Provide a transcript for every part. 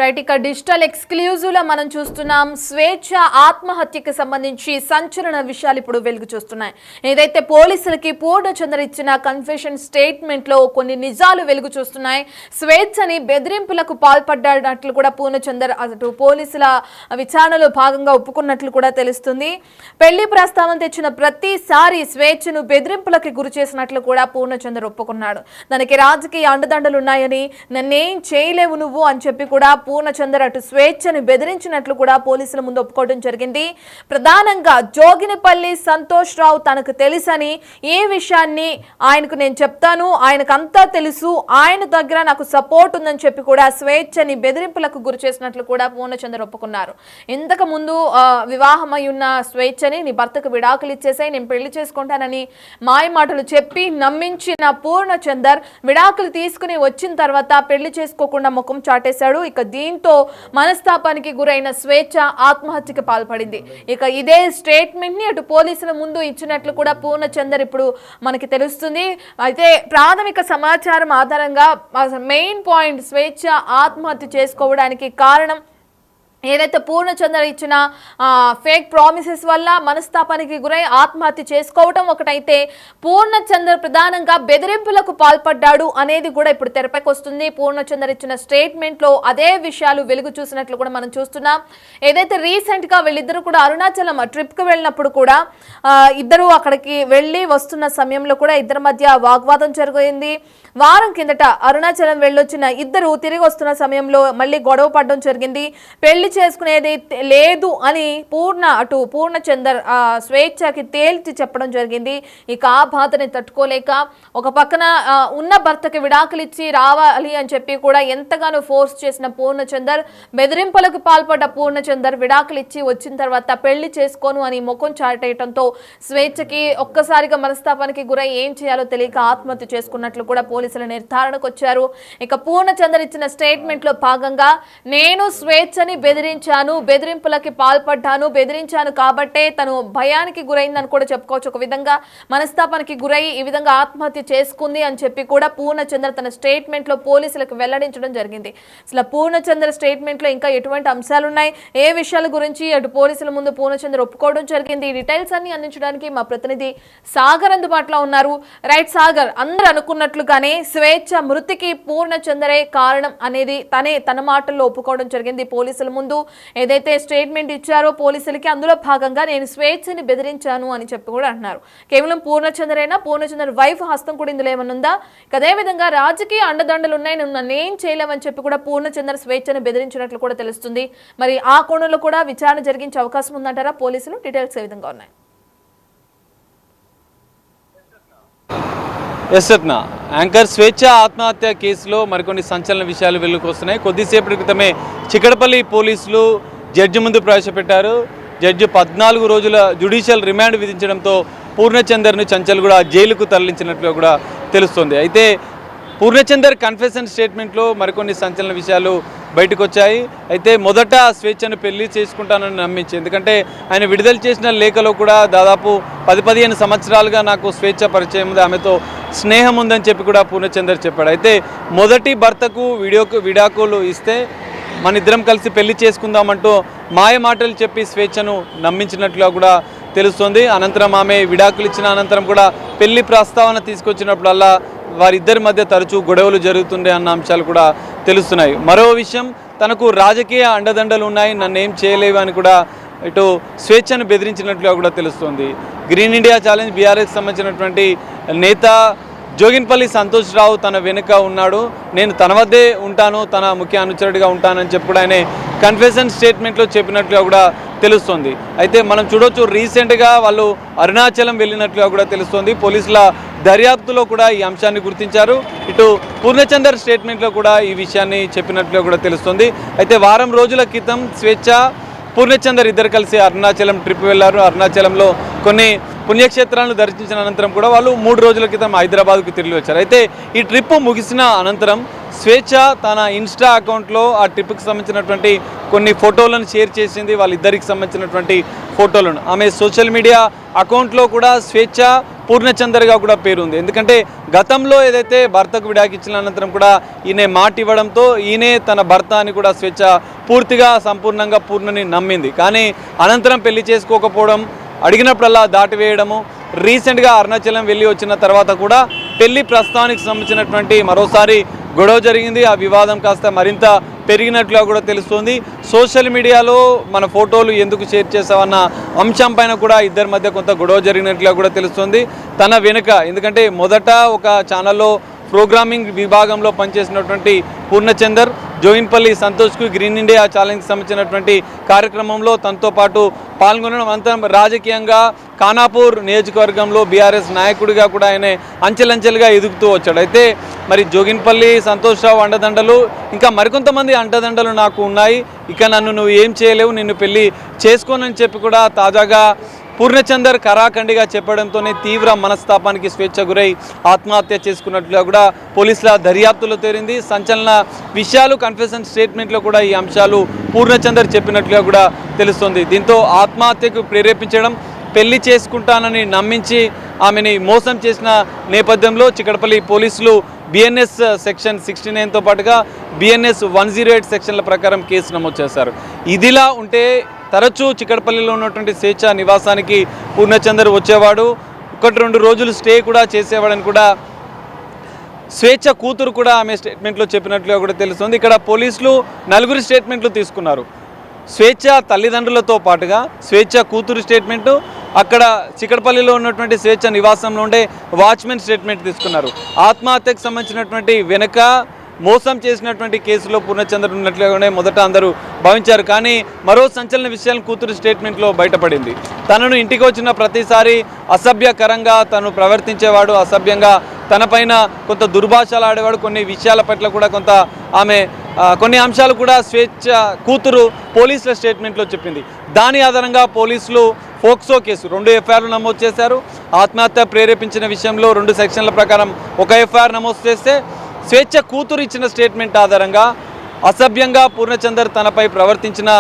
Right, ఇక digital exclusive లో మనం చూస్తున్నాం స్వేచ్ఛ ఆత్మహత్యకి సంబంధించి సంచలన విషయాలు ఇప్పుడు వెలుగు చూస్తున్నాయి. ఏదైతే పోలీసులకి పూర్ణచంద్ర ఇచ్చిన కన్ఫెషన్ స్టేట్మెంట్ లో కొన్ని నిజాలు వెలుగు చూస్తున్నాయి. స్వేచ్ఛని బెదిరింపులకు పాల్పడ్డట్లు కూడా పూర్ణచంద్ర అటు పోలీసుల విచారణలో భాగంగా ఒప్పుకున్నట్లు కూడా తెలుస్తుంది. పెళ్లి ప్రస్తావన తెచ్చిన ప్రతిసారి స్వేచ్ఛను బెదిరింపులకి గురి చేసినట్లు కూడా పూర్ణచంద్ర ఒప్పుకున్నాడు. దానికి రాజకీయ అండదండలున్నాయని, నన్నేం చేయలేవు నువ్వు అని చెప్పి కూడా పూర్ణచంద్ర అటు స్వేచ్ఛను బెదిరించినట్లు కూడా పోలీసుల ముందు ఒప్పుకోవడం జరిగింది. ప్రధానంగా జోగినిపల్లి సంతోష్ రావు తనకు తెలుసని, ఏ విషయాన్ని ఆయనకు నేను చెప్తాను, ఆయనకంతా తెలుసు, ఆయన దగ్గర నాకు సపోర్ట్ ఉందని చెప్పి కూడా స్వేచ్ఛని బెదిరింపులకు గురి చేసినట్లు కూడా పూర్ణచంద్ర ఒప్పుకున్నారు. ఇంతకు ముందు వివాహమై ఉన్న స్వేచ్ఛని నీ భర్తకు విడాకులు ఇచ్చేసాయి, నేను పెళ్లి చేసుకుంటానని మాయ మాటలు చెప్పి నమ్మించిన పూర్ణచందర్ విడాకులు తీసుకుని వచ్చిన తర్వాత పెళ్లి చేసుకోకుండా ముఖం చాటేశాడు. ఇక దీంతో మనస్తాపానికి గురైన స్వేచ్ఛ ఆత్మహత్యకు పాల్పడింది. ఇక ఇదే స్టేట్మెంట్ ని అటు పోలీసుల ముందు ఇచ్చినట్లు కూడా పూర్ణచందర్ ఇప్పుడు మనకి తెలుస్తుంది. అయితే ప్రాథమిక సమాచారం ఆధారంగా మెయిన్ పాయింట్ స్వేచ్ఛ ఆత్మహత్య చేసుకోవడానికి కారణం ఏదైతే పూర్ణచంద్ర ఇచ్చిన ఫేక్ ప్రామిసెస్ వల్ల మనస్తాపానికి గురై ఆత్మహత్య చేసుకోవటం ఒకటైతే, పూర్ణచంద్ర ప్రధానంగా బెదిరింపులకు పాల్పడ్డాడు అనేది కూడా ఇప్పుడు తెరపైకి వస్తుంది. పూర్ణచంద్ర ఇచ్చిన స్టేట్మెంట్ లో అదే విషయాలు వెలుగు చూసినట్లు కూడా మనం చూస్తున్నాం. ఏదైతే రీసెంట్ గా వీళ్ళిద్దరు కూడా అరుణాచలం ట్రిప్ కు వెళ్ళినప్పుడు కూడా ఇద్దరు అక్కడికి వెళ్ళి వస్తున్న సమయంలో కూడా ఇద్దరి మధ్య వాగ్వాదం జరిగింది. వారం కిందట అరుణాచలం వెళ్ళొచ్చిన ఇద్దరు తిరిగి వస్తున్న సమయంలో మళ్ళీ గొడవ పడడం జరిగింది. పెళ్లి చేసుకునేది లేదు అని పూర్ణచందర్ స్వేచ్ఛకి తేల్చి చెప్పడం జరిగింది. ఇక ఆ బాధని తట్టుకోలేక ఒక పక్కన ఉన్న భర్తకి విడాకులు ఇచ్చి రావాలి అని చెప్పి కూడా ఎంతగానో ఫోర్స్ చేసిన పూర్ణచందర్, బెదిరింపులకు పాల్పడ్డ పూర్ణచందర్ విడాకులు ఇచ్చి వచ్చిన తర్వాత పెళ్లి చేసుకోను అని ముఖం చాటేయడంతో స్వేచ్ఛకి ఒక్కసారిగా మనస్తాపానికి గురై ఏం చేయాలో తెలియక ఆత్మహత్య చేసుకున్నట్లు కూడా పోలీసుల నిర్ధారణకు వచ్చారు. ఇక పూర్ణచందర్ ఇచ్చిన స్టేట్మెంట్ లో భాగంగా, నేను స్వేచ్ఛని బెదిరింపులకి పాల్పడ్డాను, బెదిరించాను కాబట్టే తను భయానికి గురైందని కూడా చెప్పుకోవచ్చు. ఒక విధంగా మనస్తాపానికి గురై ఈ విధంగా ఆత్మహత్య చేసుకుంది అని చెప్పి కూడా పూర్ణచంద్ర తన స్టేట్మెంట్ లో పోలీసులకు వెల్లడించడం జరిగింది. అసలు పూర్ణచంద్ర స్టేట్మెంట్ లో ఇంకా ఎటువంటి అంశాలు ఉన్నాయి, ఏ విషయాల గురించి అటు పోలీసుల ముందు పూర్ణచంద్ర ఒప్పుకోవడం జరిగింది, ఈ డీటెయిల్స్ అన్ని అందించడానికి మా ప్రతినిధి సాగర్ అందుబాటులో ఉన్నారు. రైట్ సాగర్, అందరూ అనుకున్నట్లుగానే స్వేచ్ఛ మృతికి పూర్ణచంద్రే కారణం అనేది తన మాటల్లో ఒప్పుకోవడం జరిగింది. పోలీసుల ముందు ఏదైతే స్టేట్మెంట్ ఇచ్చారో పోలీసులకి, అందులో భాగంగా నేను స్వేచ్ఛని బెదిరించాను అని చెప్పి కూడా అంటున్నారు. కేవలం పూర్ణచంద్రేనా, పూర్ణచంద్ర వైఫ్ హస్తం కూడా ఇందులో ఏమన్నా ఉందా? అదే విధంగా రాజకీయ అండదండలు ఉన్నాయి, నన్ను ఏం చేయలేమని చెప్పి కూడా పూర్ణచంద్ర స్వేచ్ఛను బెదిరించినట్లు కూడా తెలుస్తుంది. మరి ఆ కోణంలో కూడా విచారణ జరిగించే అవకాశం ఉందంటారా పోలీసులు? డీటెయిల్స్ ఏ విధంగా ఉన్నాయి? యాంకర్ స్వేచ్ఛ ఆత్మహత్య కేసులో మరికొన్ని సంచలన విషయాలు వెలుగుకొస్తున్నాయి. కొద్దిసేపటి క్రితమే చిక్కడపల్లి పోలీసులు జడ్జి ముందు ప్రవేశపెట్టారు. జడ్జి 14 రోజుల జ్యుడిషియల్ రిమాండ్ విధించడంతో పూర్ణచందర్ను చంచల్గూడ జైలుకు తరలించినట్లు కూడా తెలుస్తోంది. అయితే పూర్ణచందర్ కన్ఫెషన్ స్టేట్మెంట్లో మరికొన్ని సంచలన విషయాలు బయటకు వచ్చాయి. అయితే మొదట స్వేచ్ఛను పెళ్లి చేసుకుంటానని నమ్మించి, ఎందుకంటే ఆయన విడుదల చేసిన లేఖలో కూడా దాదాపు 10-15 సంవత్సరాలుగా నాకు స్వేచ్ఛ పరిచయం ఉంది, ఆమెతో స్నేహం ఉందని చెప్పి కూడా పూర్ణచందర్ చెప్పాడు. అయితే మొదటి భర్తకు విడాకులు ఇస్తే మన ఇద్దరం కలిసి పెళ్లి చేసుకుందామంటూ మాయ మాటలు చెప్పి స్వేచ్ఛను నమ్మించినట్లుగా కూడా తెలుస్తోంది. అనంతరం ఆమె విడాకులు ఇచ్చిన అనంతరం కూడా పెళ్లి ప్రస్తావన తీసుకొచ్చినప్పుడల్లా వారిద్దరి మధ్య తరచూ గొడవలు జరుగుతుండే అన్న అంశాలు కూడా తెలుస్తున్నాయి. మరో విషయం, తనకు రాజకీయ అండదండలు ఉన్నాయి, నన్ను ఏం చేయలేవు అని కూడా ఇటు స్వేచ్ఛను బెదిరించినట్లుగా కూడా తెలుస్తుంది. గ్రీన్ ఇండియా ఛాలెంజ్ బీఆర్ఎస్ సంబంధించినటువంటి నేత జోగిన్పల్లి సంతోష్ రావు తన వెనుక ఉన్నాడు, నేను తన వద్దే ఉంటాను, తన ముఖ్య అనుచరుడిగా ఉంటానని చెప్పి కూడా ఆయన కన్ఫెషన్ స్టేట్మెంట్లో చెప్పినట్లుగా కూడా తెలుస్తుంది. అయితే మనం చూడవచ్చు, రీసెంట్గా వాళ్ళు అరుణాచలం వెళ్ళినట్లుగా కూడా తెలుస్తుంది. పోలీసుల దర్యాప్తులో కూడా ఈ అంశాన్ని గుర్తించారు. ఇటు పూర్ణచందర్ స్టేట్మెంట్లో కూడా ఈ విషయాన్ని చెప్పినట్లుగా కూడా తెలుస్తుంది. అయితే వారం రోజుల క్రితం స్వేచ్ఛ, పూర్ణచందర్ ఇద్దరు కలిసి అరుణాచలం ట్రిప్ వెళ్లారు. అరుణాచలంలో కొన్ని పుణ్యక్షేత్రాలను దర్శించిన అనంతరం కూడా వాళ్ళు 3 రోజుల క్రితం హైదరాబాద్కు తిరిగి వచ్చారు. అయితే ఈ ట్రిప్ ముగిసిన అనంతరం స్వేచ్ఛ తన ఇన్స్టా అకౌంట్లో ఆ ట్రిప్కి సంబంధించినటువంటి కొన్ని ఫోటోలను షేర్ చేసింది, వాళ్ళిద్దరికి సంబంధించినటువంటి ఫోటోలను. ఆమె సోషల్ మీడియా అకౌంట్లో కూడా స్వేచ్ఛ పూర్ణచందర్గా కూడా పేరుంది. ఎందుకంటే గతంలో ఏదైతే భర్తకు విడాకి ఇచ్చిన అనంతరం కూడా ఈయన మాట ఇవ్వడంతో ఈయనే తన భర్త అని కూడా స్వేచ్ఛ పూర్తిగా సంపూర్ణంగా పూర్ణని నమ్మింది. కానీ అనంతరం పెళ్లి చేసుకోకపోవడం, అడిగినప్పుడల్లా దాటివేయడము, రీసెంట్గా అరుణాచలం వెళ్ళి వచ్చిన తర్వాత కూడా పెళ్లి ప్రస్తావానికి సంబంధించినటువంటి మరోసారి గొడవ జరిగింది. ఆ వివాదం కాస్త మరింత పెరిగినట్లుగా కూడా తెలుస్తుంది. సోషల్ మీడియాలో మన ఫోటోలు ఎందుకు షేర్ చేసావన్న అంశం పైన కూడా ఇద్దరి మధ్య కొంత గొడవ జరిగినట్లుగా కూడా తెలుస్తుంది. తన వెనుక ఎందుకంటే మొదట ఒక ఛానల్లో ప్రోగ్రామింగ్ విభాగంలో పనిచేసినటువంటి పూర్ణచందర్ జోగిన్పల్లి సంతోష్కు గ్రీన్ ఇండియా ఛాలెంజ్కి సంబంధించినటువంటి కార్యక్రమంలో తనతో పాటు పాల్గొనడం, అంతా రాజకీయంగా ఖానాపూర్ నియోజకవర్గంలో బీఆర్ఎస్ నాయకుడిగా కూడా ఆయన అంచెలంచెలుగా ఎదుగుతూ వచ్చాడు. అయితే మరి జోగిన్పల్లి సంతోష్రావు అండదండలు, ఇంకా మరికొంతమంది అండదండలు నాకు ఉన్నాయి, ఇక నన్ను నువ్వు ఏం చేయలేవు, నిన్ను పెళ్లి చేసుకోనని చెప్పి కూడా తాజాగా పూర్ణచందర్ కరాఖండిగా చెప్పడంతోనే తీవ్ర మనస్తాపానికి స్వేచ్ఛ గురై ఆత్మహత్య చేసుకున్నట్లుగా కూడా పోలీసుల దర్యాప్తులో తేలింది. సంచలన విషయాలు కన్ఫెషన్ స్టేట్మెంట్లో కూడా ఈ అంశాలు పూర్ణచందర్ చెప్పినట్లుగా కూడా తెలుస్తుంది. దీంతో ఆత్మహత్యకు ప్రేరేపించడం, పెళ్లి చేసుకుంటానని నమ్మించి ఆమెని మోసం చేసిన నేపథ్యంలో చిక్కడపల్లి పోలీసులు బిఎన్ఎస్ సెక్షన్ 69తో పాటుగా బిఎన్ఎస్ 108 సెక్షన్ల ప్రకారం కేసు నమోదు చేశారు. ఇదిలా ఉంటే తరచూ చిక్కడపల్లిలో ఉన్నటువంటి స్వేచ్ఛ నివాసానికి పూర్ణచందర్ వచ్చేవాడు, 1-2 రోజులు స్టే కూడా చేసేవాడని కూడా స్వేచ్ఛ కూతురు కూడా ఆమె స్టేట్మెంట్లో చెప్పినట్లుగా కూడా తెలుస్తుంది. ఇక్కడ పోలీసులు 4 స్టేట్మెంట్లు తీసుకున్నారు. స్వేచ్ఛ తల్లిదండ్రులతో పాటుగా స్వేచ్ఛ కూతురు స్టేట్మెంటు, అక్కడ చిక్కడపల్లిలో ఉన్నటువంటి స్వేచ్ఛ నివాసంలో ఉండే వాచ్మెన్ స్టేట్మెంట్ తీసుకున్నారు. ఆత్మహత్యకు సంబంధించినటువంటి వెనుక మోసం చేసినటువంటి కేసులో పూర్ణచందర్ ఉన్నట్లుగానే మొదట అందరూ భావించారు. కానీ మరో సంచలన విషయాన్ని కూతురు స్టేట్మెంట్లో బయటపడింది. తనను ఇంటికి వచ్చిన ప్రతిసారి అసభ్యకరంగా తను ప్రవర్తించేవాడు, అసభ్యంగా తనపైన కొంత దుర్భాషలు ఆడేవాడు, కొన్ని విషయాల పట్ల కూడా కొంత ఆమె కొన్ని అంశాలు కూడా స్వేచ్ఛ కూతురు పోలీసుల స్టేట్మెంట్లో చెప్పింది. దాని ఆధారంగా పోలీసులు పోక్సో కేసు 2 ఎఫ్ఐఆర్లు నమోదు చేశారు. ఆత్మహత్య ప్రేరేపించిన విషయంలో 2 సెక్షన్ల ప్రకారం 1 ఎఫ్ఐఆర్ నమోదు చేస్తే స్వేచ్ఛ కూతురు ఇచ్చిన స్టేట్మెంట్ ఆధారంగా అసభ్యంగా పూర్ణచందర్ తనపై ప్రవర్తించిన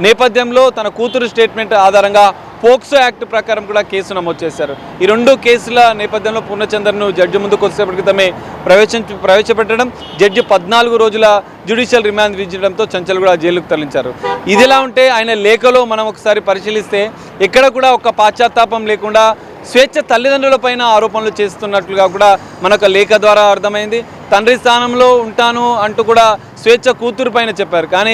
నేపథ్యంలో తన కూతురు స్టేట్మెంట్ ఆధారంగా పోక్సో యాక్ట్ ప్రకారం కూడా కేసు నమోదు చేశారు. ఈ 2 కేసుల నేపథ్యంలో పూర్ణచందర్ను జడ్జి ముందు కొద్దిసేపటి క్రితమే ప్రవేశపెట్టడం, జడ్జి 14 రోజుల జ్యుడిషియల్ రిమాండ్ విధించడంతో చంచల్ కూడా జైలుకు తరలించారు. ఇదిలా ఉంటే ఆయన లేఖలో మనం ఒకసారి పరిశీలిస్తే ఎక్కడ కూడా ఒక పాశ్చాత్తాపం లేకుండా స్వేచ్ఛ తల్లిదండ్రులపైన ఆరోపణలు చేస్తున్నట్లుగా కూడా మనకు లేఖ ద్వారా అర్థమైంది. తండ్రి స్థానంలో ఉంటాను అంటూ కూడా స్వేచ్ఛ కూతురు పైన చెప్పారు. కానీ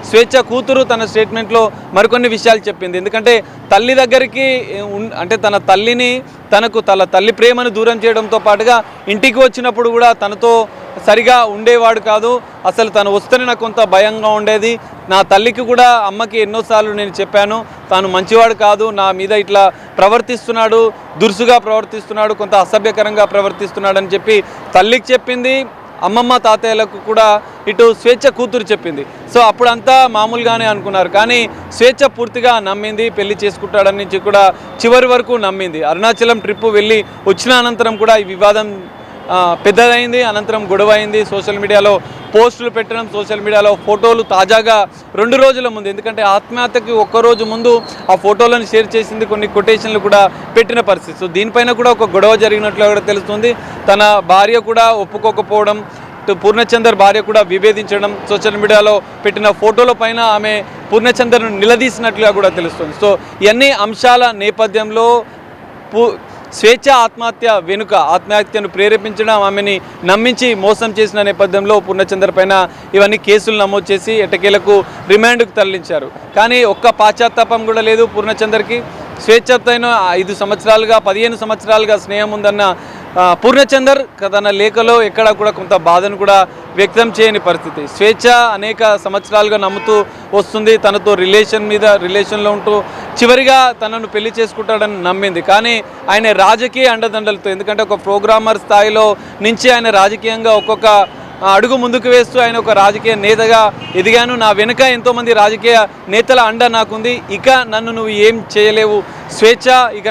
స్వేచ్ఛ కూతురు తన స్టేట్మెంట్లో మరికొన్ని విషయాలు చెప్పింది. ఎందుకంటే తల్లి దగ్గరికి అంటే తన తల్లిని తన తల్లి ప్రేమను దూరం చేయడంతో పాటుగా ఇంటికి వచ్చినప్పుడు కూడా తనతో సరిగా ఉండేవాడు కాదు. అసలు తను వస్తేనే నాకు కొంత భయంగా ఉండేది. నా తల్లికి కూడా అమ్మకి ఎన్నోసార్లు నేను చెప్పాను, తాను మంచివాడు కాదు, నా మీద ఇట్లా ప్రవర్తిస్తున్నాడు, దురుసుగా ప్రవర్తిస్తున్నాడు, కొంత అసభ్యకరంగా ప్రవర్తిస్తున్నాడు అని చెప్పి తల్లికి చెప్పింది. అమ్మమ్మ తాతయ్యలకు కూడా ఇటు స్వేచ్ఛ కూతురు చెప్పింది. సో అప్పుడంతా మామూలుగానే అనుకున్నారు. కానీ స్వేచ్ఛ పూర్తిగా నమ్మింది, పెళ్లి చేసుకుంటాడని కూడా చివరి వరకు నమ్మింది. అరుణాచలం ట్రిప్ వెళ్ళి వచ్చిన అనంతరం కూడా ఈ వివాదం పెద్దదైంది. అనంతరం గొడవ అయింది. సోషల్ మీడియాలో పోస్టులు పెట్టడం, సోషల్ మీడియాలో ఫోటోలు తాజాగా 2 రోజుల ముందు, ఎందుకంటే ఆత్మహత్యకి 1 రోజు ముందు ఆ ఫోటోలను షేర్ చేసింది, కొన్ని కొటేషన్లు కూడా పెట్టిన పరిస్థితి. సో దీనిపైన కూడా ఒక గొడవ జరిగినట్లు కూడా తెలుస్తుంది. తన భార్య కూడా ఒప్పుకోకపోవడం, పూర్ణచందర్ భార్య కూడా విభేదించడం, సోషల్ మీడియాలో పెట్టిన ఫోటోల పైన ఆమె పూర్ణచందర్ను నిలదీసినట్లుగా కూడా తెలుస్తుంది. సో ఇవన్నీ అంశాల నేపథ్యంలో స్వేచ్ఛ ఆత్మహత్య వెనుక ఆత్మహత్యను ప్రేరేపించడం, ఆమెని నమ్మించి మోసం చేసిన నేపథ్యంలో పూర్ణచందర్ పైన ఇవన్నీ కేసులు నమోదు చేసి ఎట్టకేలకు రిమాండ్కు తరలించారు. కానీ ఒక్క పాశ్చాత్తాపం కూడా లేదు పూర్ణచందర్కి. స్వేచ్ఛతో 5 సంవత్సరాలుగా 15 సంవత్సరాలుగా స్నేహం ఉందన్న పూర్ణచందర్ తన లేఖలో ఎక్కడా కూడా కొంత బాధను కూడా వ్యక్తం చేయని పరిస్థితి. స్వేచ్ఛ అనేక సంవత్సరాలుగా నమ్ముతూ వస్తుంది, తనతో రిలేషన్లో ఉంటూ చివరిగా తనను పెళ్లి చేసుకుంటాడని నమ్మింది. కానీ ఆయన రాజకీయ అండదండలతో, ఎందుకంటే ఒక ప్రోగ్రామర్ స్థాయిలో నుంచి ఆయన రాజకీయంగా ఒక్కొక్క అడుగు ముందుకు వేస్తూ ఆయన ఒక రాజకీయ నేతగా ఎదిగాను, నా వెనుక ఎంతోమంది రాజకీయ నేతల అండ నాకుంది, ఇక నన్ను నువ్వు ఏం చేయలేవు స్వేచ్ఛ, ఇక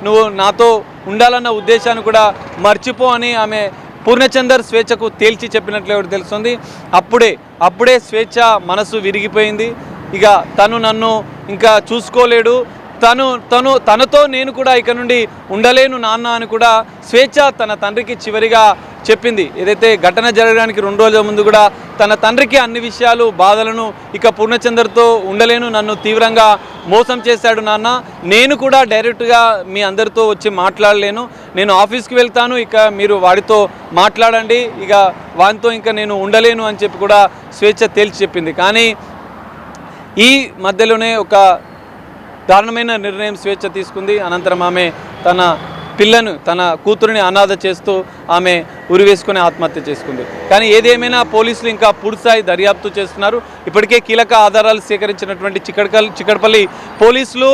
నువ్వు నాతో ఉండాలన్న ఉద్దేశాన్ని కూడా మర్చిపో అని ఆమె పూర్ణచందర్ స్వేచ్ఛకు తేల్చి చెప్పినట్లు తెలుస్తుంది. అప్పుడే స్వేచ్ఛ మనసు విరిగిపోయింది. ఇక తను నన్ను ఇంకా చూసుకోలేడు, తనతో నేను కూడా ఇక నుండి ఉండలేను నాన్న అని కూడా స్వేచ్ఛ తన తండ్రికి చివరిగా చెప్పింది. ఏదైతే ఘటన జరగడానికి 2 రోజుల ముందు కూడా తన తండ్రికి అన్ని విషయాలు బాధలను ఇక పూర్ణచంద్రతో ఉండలేను, నన్ను తీవ్రంగా మోసం చేశాడు నాన్న, నేను కూడా డైరెక్ట్గా మీ అందరితో వచ్చి మాట్లాడలేను, నేను ఆఫీస్కి వెళ్తాను, ఇక మీరు వాడితో మాట్లాడండి, ఇక వానితో ఇంకా నేను ఉండలేను అని చెప్పి కూడా స్వేచ్ఛ తేల్చి చెప్పింది. కానీ ఈ మధ్యలోనే ఒక దారుణమైన నిర్ణయం స్వేచ్ఛ తీసుకుంది. అనంతరం ఆమె తన కూతురిని అనాథ చేస్తూ ఆమె ఉరివేసుకుని ఆత్మహత్య చేసుకుంది. కానీ ఏదేమైనా పోలీసులు ఇంకా పూర్తిస్థాయి దర్యాప్తు చేస్తున్నారు. ఇప్పటికే కీలక ఆధారాలు సేకరించినటువంటి చిక్కడపల్లి పోలీసులు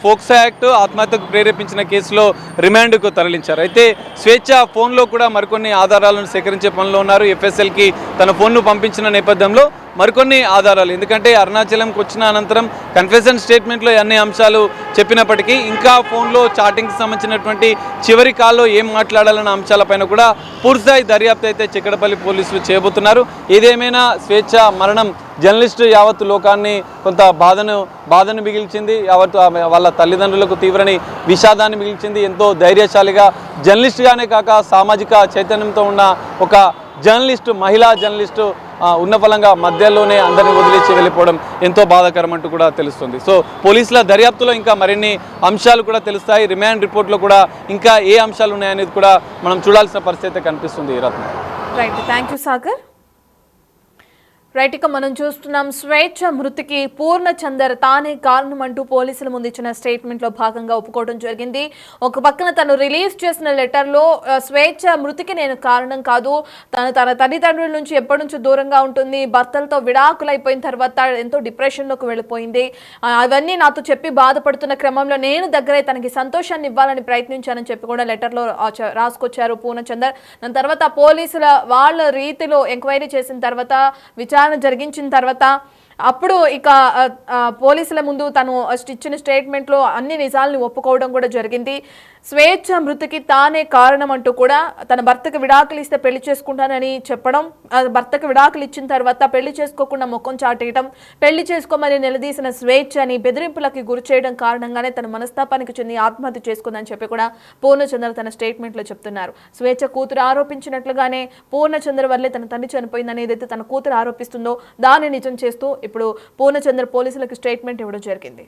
ఫోక్సో యాక్ట్ ఆత్మహత్యకు ప్రేరేపించిన కేసులో రిమాండ్కు తరలించారు. అయితే స్వేచ్ఛ ఫోన్లో కూడా మరికొన్ని ఆధారాలను సేకరించే పనిలో ఉన్నారు. ఎఫ్ఎస్ఎల్కి తన ఫోన్ను పంపించిన నేపథ్యంలో మరికొన్ని ఆధారాలు, ఎందుకంటే అరుణాచలంకి వచ్చిన అనంతరం కన్ఫెషన్ స్టేట్మెంట్లో అన్ని అంశాలు చెప్పినప్పటికీ ఇంకా ఫోన్లో చాటింగ్కి సంబంధించినటువంటి చివరి కాల్లో ఏం మాట్లాడాలన్న అంశాలపైన కూడా పూర్తిస్థాయి దర్యాప్తు అయితే చిక్కడపల్లి పోలీసులు చేయబోతున్నారు. ఏదేమైనా స్వేచ్ఛ మరణం జర్నలిస్టు యావత్తు లోకాన్ని కొంత బాధను మిగిల్చింది. యావత్తు వాళ్ళ తల్లిదండ్రులకు తీవ్రని విషాదాన్ని మిగిల్చింది. ఎంతో ధైర్యశాలిగా జర్నలిస్టుగానే కాక సామాజిక చైతన్యంతో ఉన్న ఒక మహిళా జర్నలిస్టు ఉన్న ఫలంగా మధ్యలోనే అందరిని వదిలేసి వెళ్ళిపోవడం ఎంతో బాధాకరం అంటూ కూడా తెలుస్తుంది. సో పోలీసుల దర్యాప్తులో ఇంకా మరిన్ని అంశాలు కూడా తెలుస్తాయి. రిమాండ్ రిపోర్ట్లో కూడా ఇంకా ఏ అంశాలు ఉన్నాయనేది కూడా మనం చూడాల్సిన పరిస్థితి కనిపిస్తుంది. రత్న right, thank you Sagar. Right, ఇక మనం చూస్తున్నాం స్వేచ్ఛ మృతికి పూర్ణచందర్ తానే కారణం అంటూ పోలీసుల ముందు ఇచ్చిన స్టేట్మెంట్లో భాగంగా ఒప్పుకోవడం జరిగింది. ఒక పక్కన తను రిలీజ్ చేసిన లెటర్లో స్వేచ్ఛ మృతికి నేను కారణం కాదు, తన తల్లిదండ్రుల నుంచి ఎప్పటి నుంచో దూరంగా ఉంటుంది, భర్తలతో విడాకులైపోయిన తర్వాత ఎంతో డిప్రెషన్లోకి వెళ్ళిపోయింది, అవన్నీ నాతో చెప్పి బాధపడుతున్న క్రమంలో నేను దగ్గరే తనకి సంతోషాన్ని ఇవ్వాలని ప్రయత్నించానని చెప్పి కూడా లెటర్లో రాసుకొచ్చారు పూర్ణచందర్. దాని తర్వాత పోలీసుల వాళ్ళ రీతిలో ఎంక్వైరీ చేసిన తర్వాత విచారణ జరిగించిన తర్వాత అప్పుడు ఇక పోలీసుల ముందు తను ఇచ్చిన స్టేట్మెంట్లో అన్ని నిజాలను ఒప్పుకోవడం కూడా జరిగింది. స్వేచ్ఛ మృతికి తానే కారణం అంటూ కూడా తన భర్తకు విడాకులు ఇస్తే పెళ్లి చేసుకుంటానని చెప్పడం, భర్తకు విడాకులు ఇచ్చిన తర్వాత పెళ్లి చేసుకోకుండా ముఖం చాటేయడం, పెళ్లి చేసుకోమని నిలదీసిన స్వేచ్ఛని బెదిరింపులకి గురి చేయడం కారణంగానే తన మనస్తాపానికి చెంది ఆత్మహత్య చేసుకుందని చెప్పి కూడా పూర్ణచంద్ర తన స్టేట్మెంట్లో చెప్తున్నారు. స్వేచ్ఛ కూతురు ఆరోపించినట్లుగానే పూర్ణచంద్ర వల్లే తన తండ్రి చనిపోయిందని ఏదైతే తన కూతురు ఆరోపిస్తుందో దాన్ని నిజం చేస్తూ ఇప్పుడు పూర్ణచంద్ర పోలీసులకు స్టేట్మెంట్ ఇవ్వడం జరిగింది.